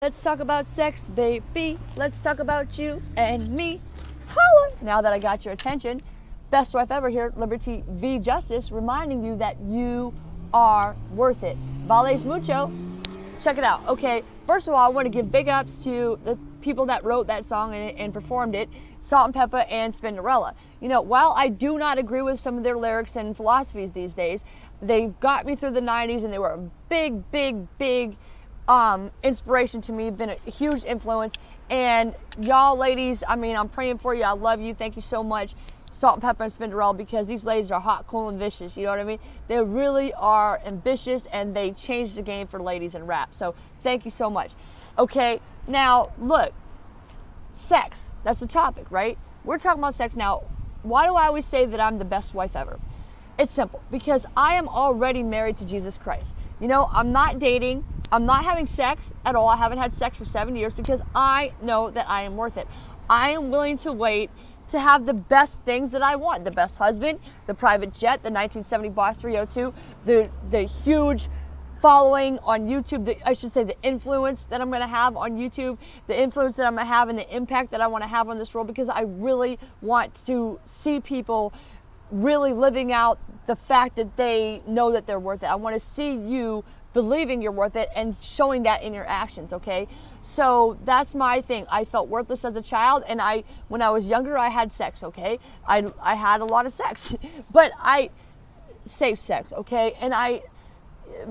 Let's talk about sex, baby. Let's talk about you and me. Holla! Now that I got your attention, best wife ever here, Liberty v. Justice, reminding you that you are worth it. Vales mucho. Check it out. Okay, first of all, I want to give big ups to the people that wrote that song and performed it, Salt-N-Pepa and Spinderella. You know, while I do not agree with some of their lyrics and philosophies these days, they've got me through the 90s and they were a big inspiration to me, been a huge influence. And y'all ladies, I mean, I'm praying for you. I love you. Thank you so much, Salt-N-Pepa and Spinderella, because these ladies are hot, cool, and vicious. You know what I mean? They really are ambitious, and they changed the game for ladies in rap. So thank you so much. Okay, now look, sex. That's the topic, right? We're talking about sex now. Why do I always say that I'm the best wife ever? It's simple, because I am already married to Jesus Christ. You know, I'm not dating. I'm not having sex at all. I haven't had sex for 7 years because I know that I am worth it. I am willing to wait to have the best things that I want. The best husband, the private jet, the 1970 Boss 302, the huge following on YouTube, I should say the influence that I'm going to have on YouTube, the influence that I'm going to have and the impact that I want to have on this world, because I really want to see people really living out the fact that they know that they're worth it. I want to see you believing you're worth it and showing that in your actions, okay? So that's my thing. I felt worthless as a child, and when I was younger, I had sex, okay? I had a lot of sex, but safe sex, okay?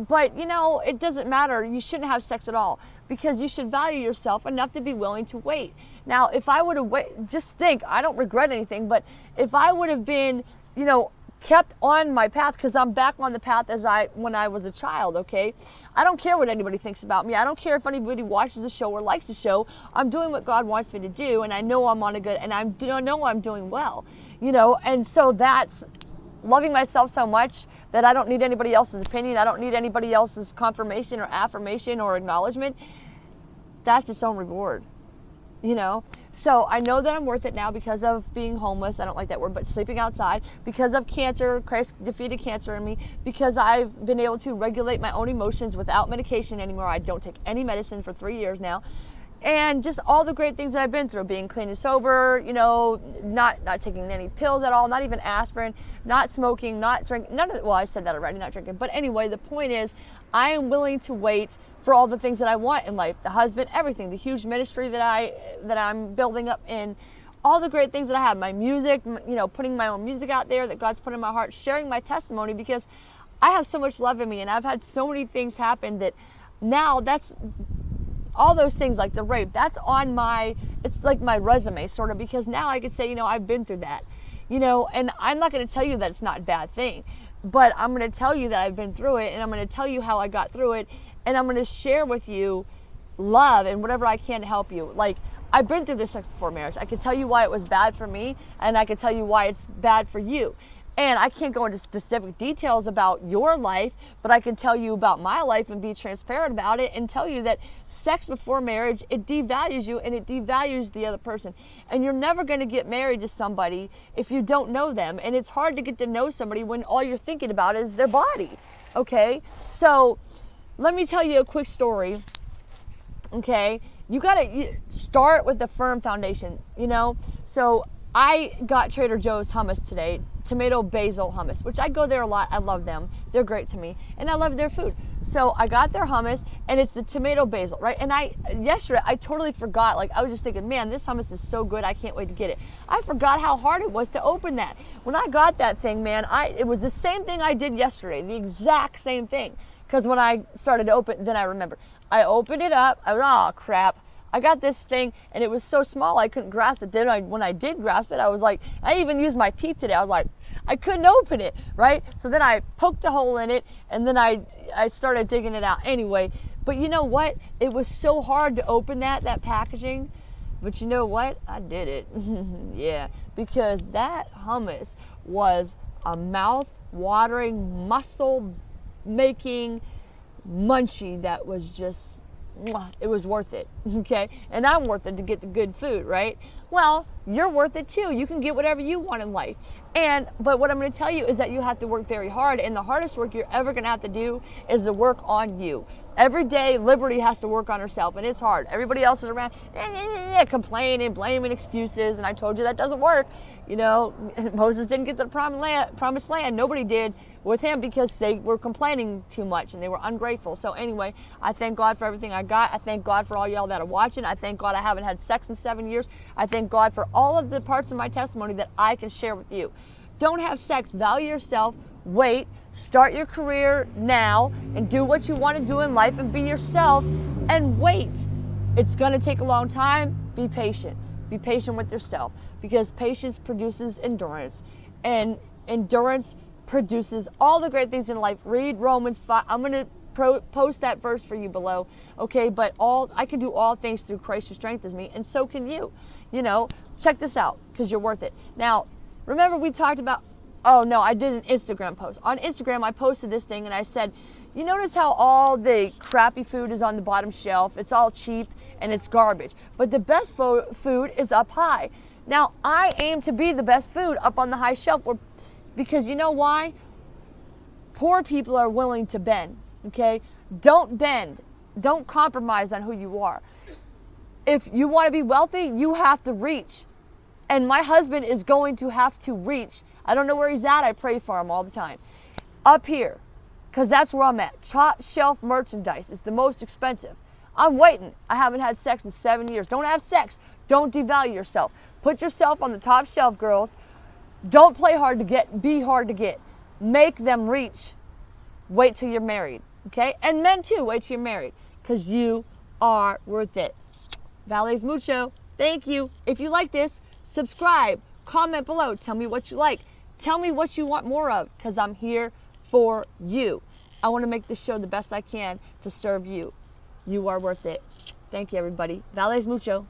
But you know, it doesn't matter. You shouldn't have sex at all, because you should value yourself enough to be willing to wait. Now, if I would have just think, I don't regret anything, but if I would have been, you know, kept on my path, because I'm back on the path when I was a child, okay? I don't care what anybody thinks about me. I don't care if anybody watches the show or likes the show. I'm doing what God wants me to do, and I know I'm on a good, and I know I'm doing well, you know? And so that's loving myself so much that I don't need anybody else's opinion. I don't need anybody else's confirmation or affirmation or acknowledgement. That's its own reward, you know? So I know that I'm worth it now because of being homeless. I don't like that word, but sleeping outside, because of cancer. Christ defeated cancer in me, because I've been able to regulate my own emotions without medication anymore. I don't take any medicine for 3 years now. And just all the great things that I've been through, being clean and sober, you know, not taking any pills at all, not even aspirin, not smoking, not drinking, well, I said that already, not drinking. But anyway, the point is, I am willing to wait for all the things that I want in life, the husband, everything, the huge ministry that I'm building up in, all the great things that I have, my music, you know, putting my own music out there that God's put in my heart, sharing my testimony, because I have so much love in me, and I've had so many things happen that now that's, all those things like the rape, that's on it's like my resume sort of, because now I can say, you know, I've been through that, you know, and I'm not going to tell you that it's not a bad thing, but I'm going to tell you that I've been through it, and I'm going to tell you how I got through it, and I'm going to share with you love and whatever I can to help you. Like, I've been through this sex before marriage. I can tell you why it was bad for me, and I can tell you why it's bad for you. And I can't go into specific details about your life, but I can tell you about my life and be transparent about it and tell you that sex before marriage, it devalues you and it devalues the other person. And you're never going to get married to somebody if you don't know them. And it's hard to get to know somebody when all you're thinking about is their body, okay? So let me tell you a quick story, okay? You got to start with a firm foundation, you know? So I got Trader Joe's hummus today, tomato basil hummus, which I go there a lot. I love them. They're great to me, and I love their food. So I got their hummus, and it's the tomato basil, right? And yesterday I totally forgot. Like, I was just thinking, man, this hummus is so good. I can't wait to get it. I forgot how hard it was to open that. When I got that thing, man, it was the same thing I did yesterday, the exact same thing. Because when I started to open, then I remembered. I opened it up. I was, oh crap. I got this thing, and it was so small I couldn't grasp it. Then when I did grasp it, I was like, I even used my teeth today. I was like, I couldn't open it, right? So then I poked a hole in it, and then I started digging it out anyway. But you know what? It was so hard to open that packaging. But you know what? I did it. Yeah, because that hummus was a mouth-watering, muscle-making munchie that was just, it was worth it, okay? And I'm worth it to get the good food, right? Well, you're worth it too. You can get whatever you want in life. But what I'm going to tell you is that you have to work very hard, and the hardest work you're ever going to have to do is the work on you. Every day, Liberty has to work on herself, and it's hard. Everybody else is around complaining, blaming, excuses, and I told you that doesn't work. You know, Moses didn't get to the promised land. Nobody did with him because they were complaining too much and they were ungrateful. So anyway, I thank God for everything I got. I thank God for all y'all that are watching. I thank God I haven't had sex in 7 years. I thank God for all of the parts of my testimony that I can share with you. Don't have sex. Value yourself. Wait. Start your career now and do what you want to do in life and be yourself and wait. It's going to take a long time. Be patient. Be patient with yourself because patience produces endurance, and endurance produces all the great things in life. Read Romans 5. I'm going to post that verse for you below. Okay, but I can do all things through Christ who strengthens me, and so can you. You know, check this out because you're worth it. Now, remember we talked about, oh no, I did an Instagram post. On Instagram, I posted this thing and I said, you notice how all the crappy food is on the bottom shelf? It's all cheap and it's garbage. But the best food is up high. Now, I aim to be the best food up on the high shelf because you know why? Poor people are willing to bend, okay? Don't bend. Don't compromise on who you are. If you want to be wealthy, you have to reach. And my husband is going to have to reach. I don't know where he's at. I pray for him all the time. Up here, because that's where I'm at. Top shelf merchandise is the most expensive. I'm waiting. I haven't had sex in 7 years. Don't have sex. Don't devalue yourself. Put yourself on the top shelf, girls. Don't play hard to get. Be hard to get. Make them reach. Wait till you're married. Okay? And men too. Wait till you're married. Because you are worth it. Vales mucho. Thank you. If you like this, subscribe. Comment below. Tell me what you like. Tell me what you want more of. Because I'm here for you. I want to make this show the best I can to serve you. You are worth it. Thank you, everybody. Vales mucho.